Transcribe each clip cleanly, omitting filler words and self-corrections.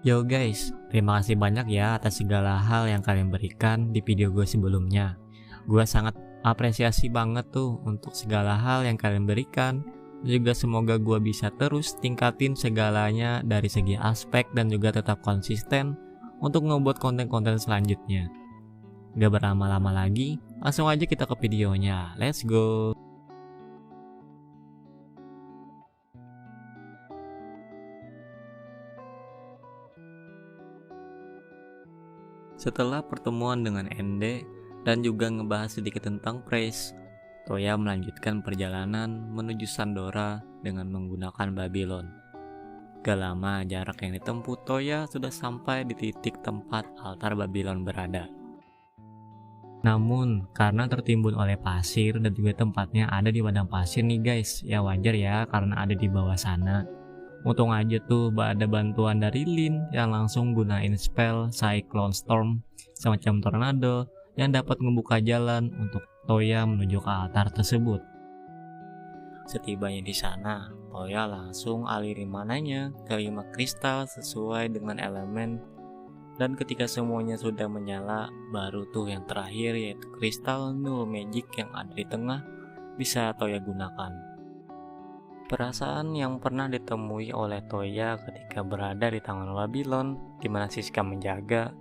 Yo guys, terima kasih banyak ya atas segala hal yang kalian berikan di video gue sebelumnya. Gue sangat apresiasi banget tuh untuk segala hal yang kalian berikan. Juga semoga gue bisa terus tingkatin segalanya dari segi aspek dan juga tetap konsisten untuk ngebuat konten-konten selanjutnya. Gak berlama-lama lagi, langsung aja kita ke videonya. Let's go! Setelah pertemuan dengan Ende dan juga ngebahas sedikit tentang Praise, Toya melanjutkan perjalanan menuju Sandora dengan menggunakan Babylon. Gak lama jarak yang ditempuh, Toya sudah sampai di titik tempat altar Babylon berada. Namun, karena tertimbun oleh pasir dan juga tempatnya ada di padang pasir nih guys, ya wajar ya karena ada di bawah sana. Untung aja tuh ada bantuan dari Lin yang langsung gunain spell Cyclone Storm, semacam tornado yang dapat membuka jalan untuk Toya menuju ke altar tersebut. Setibanya di sana, Toya langsung aliri mananya ke 5 kristal sesuai dengan elemen, dan ketika semuanya sudah menyala, baru tuh yang terakhir yaitu kristal Null Magic yang ada di tengah bisa Toya gunakan. Perasaan yang pernah ditemui oleh Toya ketika berada di tangan Babylon di mana Siska menjaga,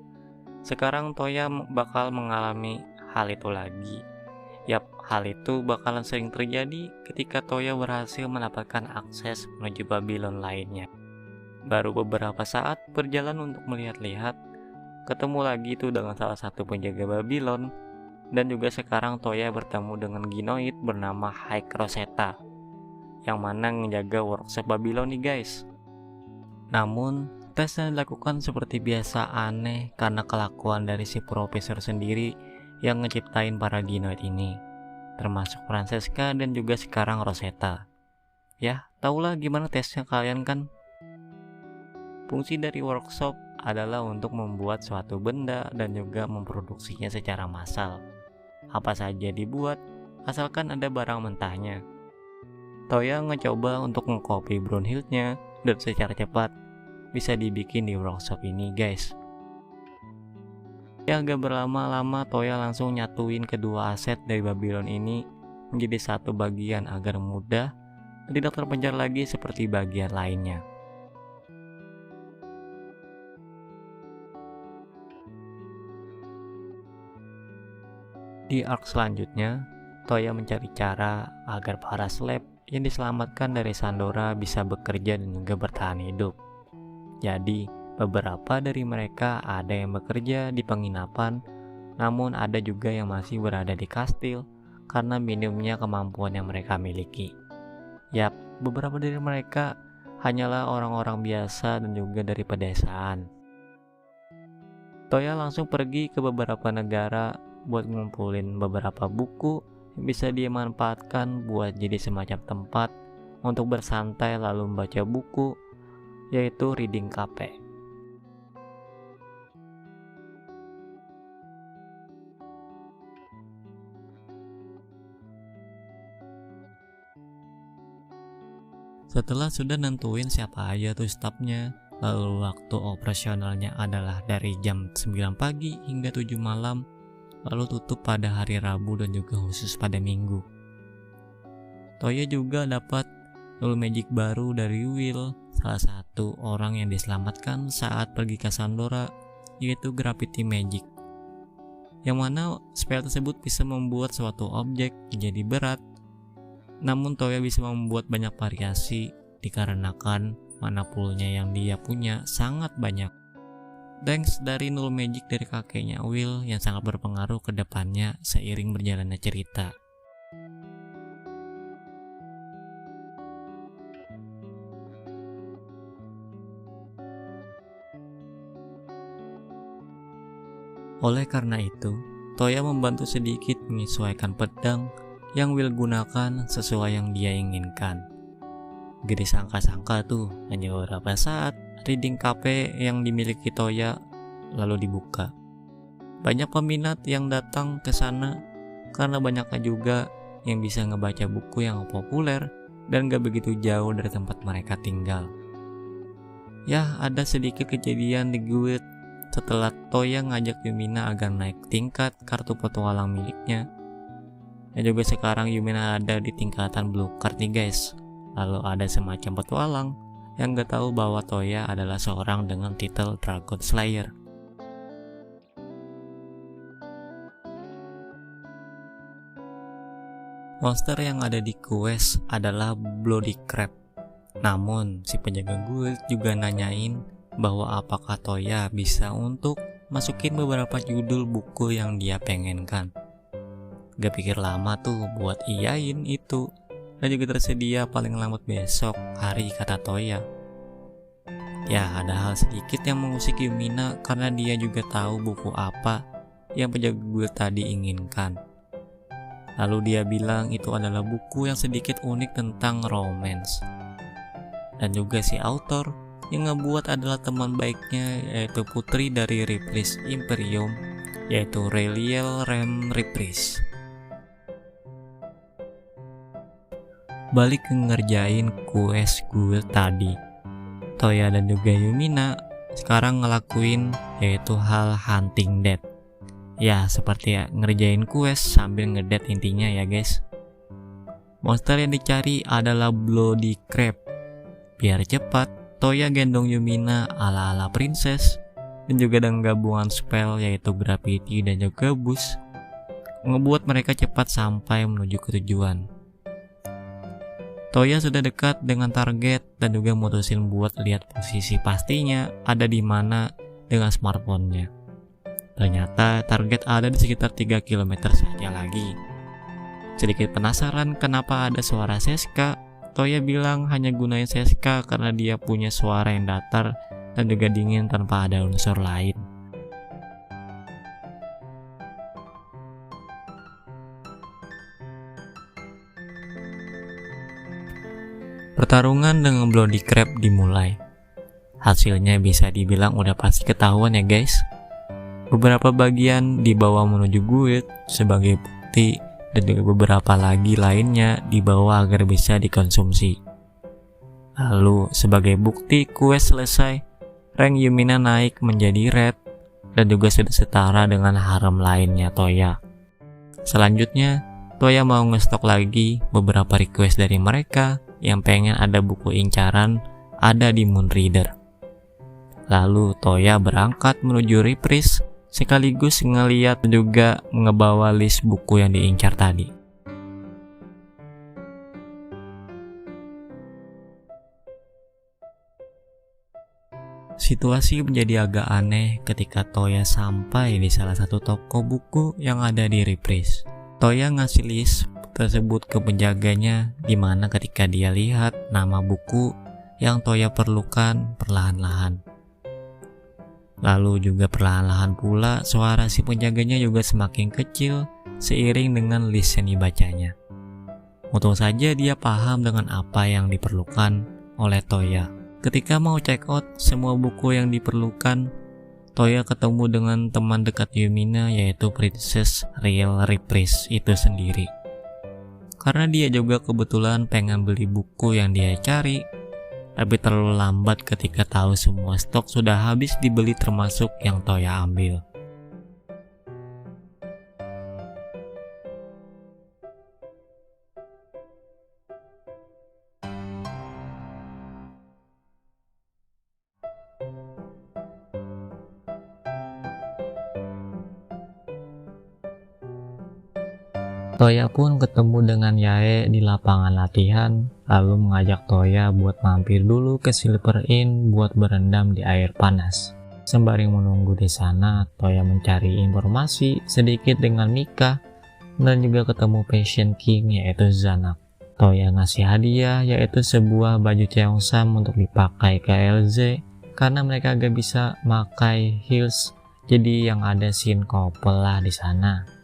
sekarang Toya bakal mengalami hal itu lagi. Yap, hal itu bakalan sering terjadi ketika Toya berhasil mendapatkan akses menuju Babylon lainnya. Baru beberapa saat berjalan untuk melihat-lihat, ketemu lagi tuh dengan salah satu penjaga Babylon, dan juga sekarang Toya bertemu dengan Ginoid bernama High Rosetta yang mana menjaga workshop Babylon nih guys. Namun, tes yang dilakukan seperti biasa aneh karena kelakuan dari si profesor sendiri yang ngeciptain para Ginoid ini, termasuk Francesca dan juga sekarang Rosetta. Ya, tahulah gimana tesnya kalian kan? Fungsi dari workshop adalah untuk membuat suatu benda dan juga memproduksinya secara massal. Apa saja dibuat, asalkan ada barang mentahnya. Toya ngecoba untuk nge-copy Brunhildnya dan secara cepat bisa dibikin di workshop ini guys. Ya, gak berlama-lama Toya langsung nyatuin kedua aset dari Babylon ini menjadi satu bagian agar mudah dan tidak terpencar lagi seperti bagian lainnya. Di arc selanjutnya, Toya mencari cara agar para slave yang diselamatkan dari Sandora bisa bekerja dan juga bertahan hidup. Jadi, beberapa dari mereka ada yang bekerja di penginapan, namun ada juga yang masih berada di kastil karena minimnya kemampuan yang mereka miliki. Yap, beberapa dari mereka hanyalah orang-orang biasa dan juga dari pedesaan. Toya langsung pergi ke beberapa negara buat ngumpulin beberapa buku yang bisa dimanfaatkan buat jadi semacam tempat untuk bersantai lalu membaca buku, yaitu reading cafe. Setelah sudah nentuin siapa aja tuh stafnya, lalu waktu operasionalnya adalah dari jam 9 pagi hingga 7 malam, lalu tutup pada hari Rabu dan juga khusus pada Minggu. Toya juga dapat Null Magic baru dari Will, salah satu orang yang diselamatkan saat pergi ke Sandora, yaitu Gravity Magic, yang mana spell tersebut bisa membuat suatu objek menjadi berat. Namun Toya bisa membuat banyak variasi dikarenakan mana poolnya yang dia punya sangat banyak. Thanks dari Null Magic dari kakeknya Will yang sangat berpengaruh ke depannya seiring berjalannya cerita. Oleh karena itu, Toya membantu sedikit menyesuaikan pedang yang Will gunakan sesuai yang dia inginkan. Gak disangka-sangka tuh, hanya beberapa saat reading cafe yang dimiliki Toya lalu dibuka. Banyak peminat yang datang ke sana karena banyaknya juga yang bisa ngebaca buku yang populer dan gak begitu jauh dari tempat mereka tinggal. Ya, ada sedikit kejadian di guild setelah Toya ngajak Yumina agar naik tingkat kartu petualang miliknya. Dan juga sekarang Yumina ada di tingkatan blue card nih guys. Lalu ada semacam petualang yang gak tahu bahwa Toya adalah seorang dengan titel Dragon Slayer. Monster yang ada di quest adalah Bloody Crab. Namun si penjaga guild juga nanyain bahwa apakah Toya bisa untuk masukin beberapa judul buku yang dia pengenkan. Gak pikir lama tuh buat iyain itu, dan juga tersedia paling lambat besok hari, kata Toya. Ya, ada hal sedikit yang mengusik Yumina karena dia juga tahu buku apa yang penjaga guild tadi inginkan. Lalu dia bilang itu adalah buku yang sedikit unik tentang romance. Dan juga si author yang ngebuat adalah teman baiknya, yaitu putri dari Ripley's Imperium, yaitu Reliel Rem Reprise. Balik ke ngerjain quest guild tadi, Toya dan juga Yumina sekarang ngelakuin yaitu hal hunting death. Ya, seperti ngerjain quest sambil ngedet intinya ya guys. Monster yang dicari adalah Bloody Crab. Biar cepat, Toya gendong Yumina ala-ala princess, dan juga dengan gabungan spell yaitu Gravity dan juga Boost, ngebuat mereka cepat sampai menuju ke tujuan. Toya sudah dekat dengan target dan juga mutusin buat lihat posisi pastinya ada di mana dengan smartphone-nya. Ternyata target ada di sekitar 3 km saja lagi. Sedikit penasaran kenapa ada suara Seska, Toya bilang hanya gunain Seska karena dia punya suara yang datar dan juga dingin tanpa ada unsur lain. Pertarungan dengan Bloody Crab dimulai. Hasilnya bisa dibilang udah pasti ketahuan ya guys. Beberapa bagian dibawa menuju guild sebagai bukti dan juga beberapa lagi lainnya dibawa agar bisa dikonsumsi. Lalu sebagai bukti quest selesai, rank Yumina naik menjadi red dan juga sudah setara dengan harem lainnya Toya. Selanjutnya, Toya mau ngestok lagi beberapa request dari mereka yang pengen ada buku incaran ada di Moonreader. Lalu Toya berangkat menuju Reprise sekaligus ngeliat juga ngebawa list buku yang diincar tadi. Situasi menjadi agak aneh ketika Toya sampai di salah satu toko buku yang ada di Reprise. Toya ngasih list tersebut ke penjaganya, dimana ketika dia lihat nama buku yang Toya perlukan perlahan-lahan. Lalu juga perlahan-lahan pula suara si penjaganya juga semakin kecil seiring dengan list yang dibacanya. Untung saja dia paham dengan apa yang diperlukan oleh Toya. Ketika mau check out semua buku yang diperlukan, Toya ketemu dengan teman dekat Yumina yaitu Princess Riel Reprise itu sendiri. Karena dia juga kebetulan pengen beli buku yang dia cari, tapi terlalu lambat ketika tahu semua stok sudah habis dibeli termasuk yang Toya ambil. Toya pun ketemu dengan Yae di lapangan latihan, lalu mengajak Toya buat mampir dulu ke Silver Inn buat berendam di air panas. Sembari menunggu di sana, Toya mencari informasi sedikit dengan Mika dan juga ketemu Passion King yaitu Zanak. Toya ngasih hadiah yaitu sebuah baju Cheongsam untuk dipakai ke LZ karena mereka gak bisa pakai heels, jadi yang ada scene couple lah di sana.